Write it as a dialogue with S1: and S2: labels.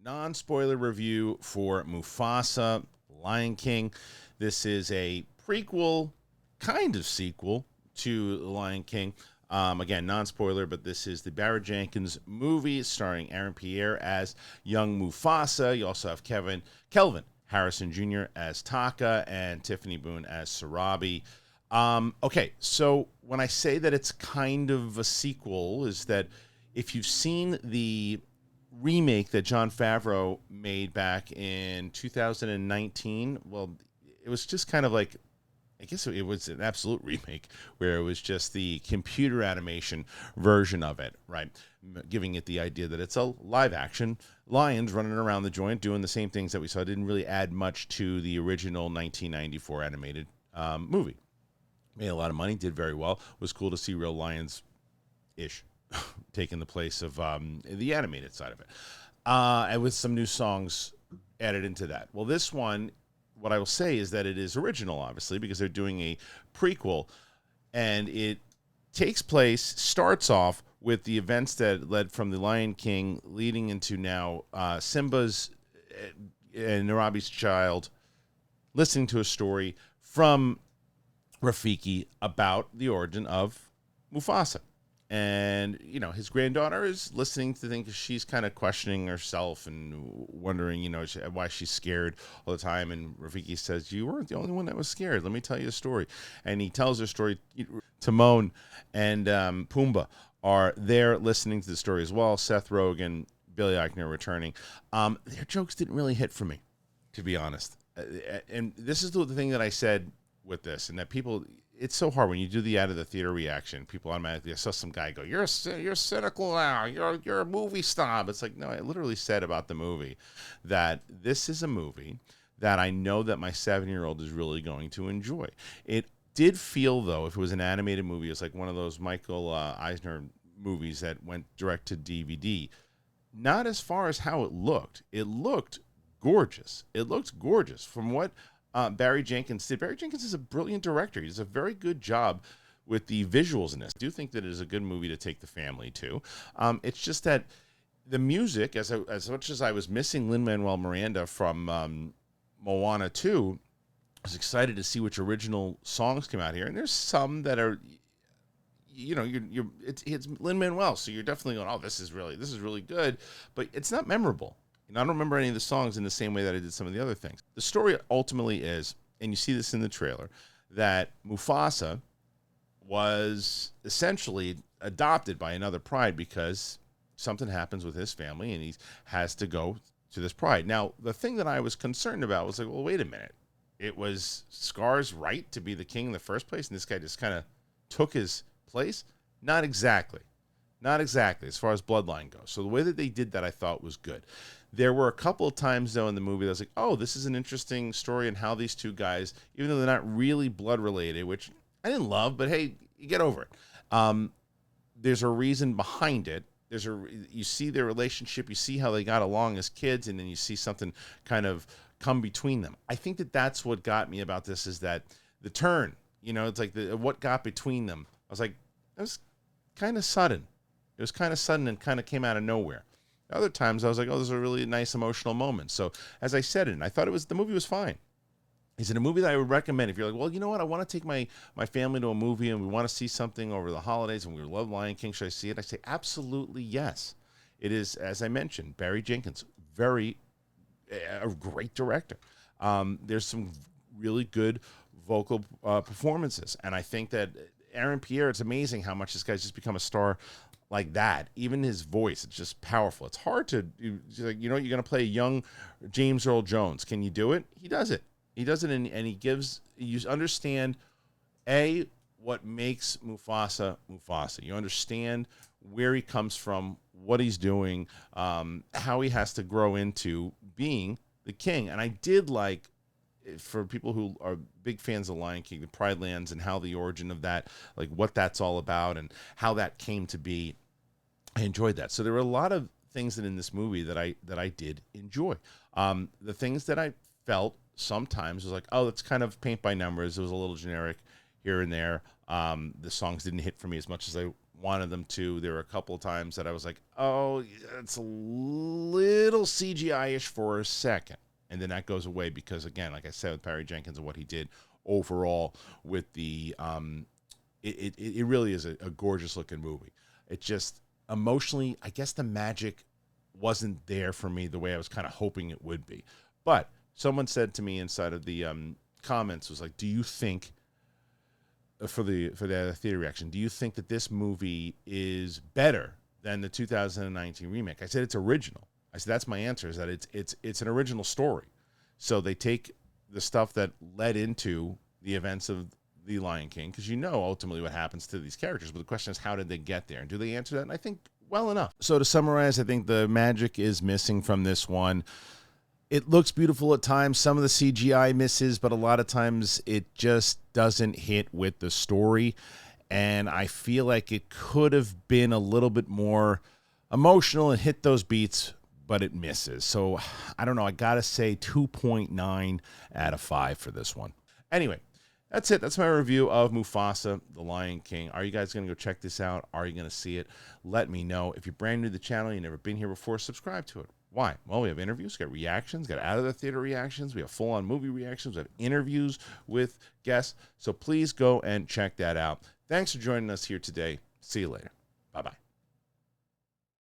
S1: non-spoiler review for Mufasa, Lion King. This is a prequel, kind of sequel to The Lion King. Again, non-spoiler, but this is the Barry Jenkins movie starring Aaron Pierre as young Mufasa. You also have Kelvin Harrison Jr. as Taka and Tiffany Boone as Sarabi. Okay, so when I say that it's kind of a sequel, is that if you've seen the remake that Jon Favreau made back in 2019, well, it was just kind of like, I guess it was an absolute remake where it was just the computer animation version of it, right? Giving it the idea that it's a live action lions running around the joint doing the same things that we saw. It didn't really add much to the original 1994 animated movie. Made a lot of money, did very well. It was cool to see real lions-ish taking the place of the animated side of it. And with some new songs added into that. Well, this one, what I will say is that it is original, obviously, because they're doing a prequel, and it starts off with the events that led from The Lion King leading into now Simba's and Narabi's child listening to a story from Rafiki about the origin of Mufasa. And, you know, his granddaughter is listening to things. She's kind of questioning herself and wondering, you know, why she's scared all the time. And Rafiki says, you weren't the only one that was scared. Let me tell you a story. And he tells her story. Timon and Pumbaa are there listening to the story as well. Seth Rogen, Billy Eichner returning. Their jokes didn't really hit for me, to be honest. And this is the thing that I said with this, and that people... It's so hard when you do the out of the theater reaction. People automatically, I saw some guy go, "You're cynical now. You're a movie snob." It's like, no, I literally said about the movie that this is a movie that I know that my 7-year-old is really going to enjoy. It did feel, though, if it was an animated movie, it's like one of those Michael Eisner movies that went direct to DVD. Not as far as how it looked. It looked gorgeous. It looked gorgeous from what Barry Jenkins did. Barry Jenkins is a brilliant director. He does a very good job with the visuals in this. I do think that it is a good movie to take the family to. It's just that the music, as much as I was missing Lin-Manuel Miranda from Moana 2, I was excited to see which original songs came out here. And there's some that are, you know, it's Lin-Manuel, so you're definitely going, oh, this is really good, but it's not memorable. And I don't remember any of the songs in the same way that I did some of the other things. The story ultimately is, and you see this in the trailer, that Mufasa was essentially adopted by another pride because something happens with his family and he has to go to this pride. Now, the thing that I was concerned about was like, well, wait a minute. It was Scar's right to be the king in the first place, and this guy just kind of took his place? Not exactly. Not exactly, as far as bloodline goes. So the way that they did that, I thought was good. There were a couple of times, though, in the movie that I was like, oh, this is an interesting story and how these two guys, even though they're not really blood related, which I didn't love, but hey, you get over it. There's a reason behind it. You see their relationship, you see how they got along as kids, and then you see something kind of come between them. I think that that's what got me about this, is that the turn, you know, it's like what got between them. I was like, that was kind of sudden. It was kind of sudden and kind of came out of nowhere. Other times I was like, oh, this is a really nice emotional moment. So as I said it, I thought the movie was fine. Is it a movie that I would recommend if you're like, well, you know what, I want to take my family to a movie and we want to see something over the holidays and we love Lion King, should I see it? I say absolutely yes. It is, as I mentioned, Barry Jenkins, a great director. There's some really good vocal performances, and I think that Aaron Pierre, it's amazing how much this guy's just become a star like that. Even his voice, it's just powerful. It's hard to, you know, you're going to play a young James Earl Jones. Can you do it? He does it. He does it, and he gives, you understand, what makes Mufasa Mufasa. You understand where he comes from, what he's doing, how he has to grow into being the king. And I did like, for people who are big fans of Lion King, the Pride Lands and how the origin of that, like what that's all about and how that came to be, I enjoyed that. So there were a lot of things in this movie that I did enjoy. The things that I felt sometimes was like, oh, that's kind of paint by numbers. It was a little generic here and there. The songs didn't hit for me as much as I wanted them to. There were a couple of times that I was like, oh, it's a little CGI-ish for a second. And then that goes away because, again, like I said, with Barry Jenkins and what he did overall with the, it really is a gorgeous looking movie. It just emotionally, I guess the magic wasn't there for me the way I was kind of hoping it would be. But someone said to me inside of the comments, was like, do you think, for the theater reaction, do you think that this movie is better than the 2019 remake? I said it's original. I said that's my answer, is that it's an original story. So they take the stuff that led into the events of The Lion King, because you know ultimately what happens to these characters, but the question is, how did they get there? And do they answer that? And I think well enough. So to summarize, I think the magic is missing from this one. It looks beautiful at times. Some of the CGI misses, but a lot of times it just doesn't hit with the story. And I feel like it could have been a little bit more emotional and hit those beats, but it misses. So I don't know. I got to say 2.9 out of 5 for this one. Anyway, that's it. That's my review of Mufasa, The Lion King. Are you guys going to go check this out? Are you going to see it? Let me know. If you're brand new to the channel, you've never been here before, subscribe to it. Why? Well, we have interviews, got reactions, got out of the theater reactions, we have full-on movie reactions, we have interviews with guests. So please go and check that out. Thanks for joining us here today. See you later. Bye-bye.